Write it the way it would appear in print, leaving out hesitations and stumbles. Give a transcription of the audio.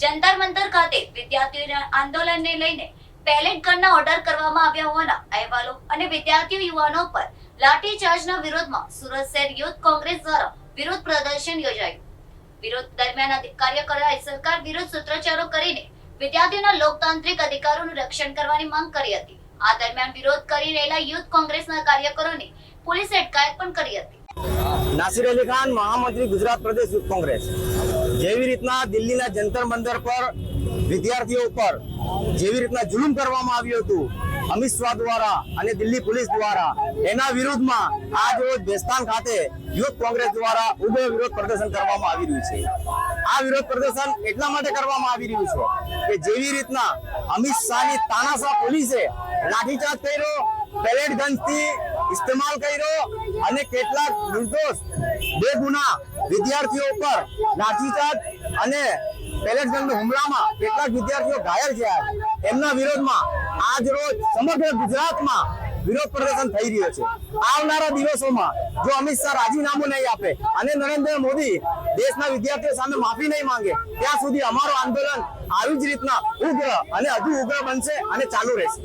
જંતર મંતર ખાતે વિદ્યાર્થીઓના આંદોલનને લઈને પેલેટ ગનના ઓર્ડર કરવામાં આવ્યા હોવાના અહેવાલો અને વિદ્યાર્થીઓ યુવાનો પર લાઠીચાર્જના વિરોધમાં સુરત શહેર યુથ કોંગ્રેસ દ્વારા વિરોધ પ્રદર્શન યોજાયું। વિરોધ દરમિયાન કાર્યકરોએ સરકાર વિરુદ્ધ સૂત્રોચ્ચારો કરીને વિદ્યાર્થીઓના લોકતાંત્રિક અધિકારોનું રક્ષણ કરવાની માંગ કરી હતી। આ દરમિયાન વિરોધ કરી રહેલા યુથ કોંગ્રેસના કાર્યકરોને પોલીસે અટકાયત પણ કરી હતી। नासिर अली खान महामंत्री गुजरात प्रदेश युथ कांग्रेस જેવી રીતના દિલ્હીના જંતર મંતર પર વિદ્યાર્થીઓ ઉપર જેવી રીતના જુલુમ કરવામાં આવ્યું હતું અમિત શાહ દ્વારા અને દિલ્હી પોલીસ દ્વારા, એના વિરુદ્ધમાં આજ રોજ બેસ્તાન ખાતે યુથ કોંગ્રેસ દ્વારા ઉગ્ર વિરોધ પ્રદર્શન કરવામાં આવી રહ્યું છે। આ વિરોધ પ્રદર્શન એટલા માટે કરવામાં આવી રહ્યું છે કે જેવી રીતના અમિત શાહની તાનાશાહ પોલીસે લાઠીચાર્જ કર્યો, પેલેટ ગનથી ઇસ્તેમાલ કર્યો અને કેટલાક નિર્દોષ બેગુના વિદ્યાર્થીઓ પર લાઠીચાર્જ અને પેલેટ ગનના હુમલામાં કેટલાક વિદ્યાર્થીઓ ઘાયલ થયા। એમના વિરોધમાં આજ રોજ સમગ્ર ગુજરાતમાં વિરોધ પ્રદર્શન થઈ રહ્યો છે। આવનારા દિવસોમાં જો અમિત શાહ રાજીનામું નહીં આપે અને નરેન્દ્ર મોદી દેશના વિદ્યાર્થીઓ સામે માફી નહીં માંગે ત્યાં સુધી અમારું આંદોલન આવી જ રીતના ઉગ્ર અને હજુ ઉગ્ર બનશે અને ચાલુ રહેશે।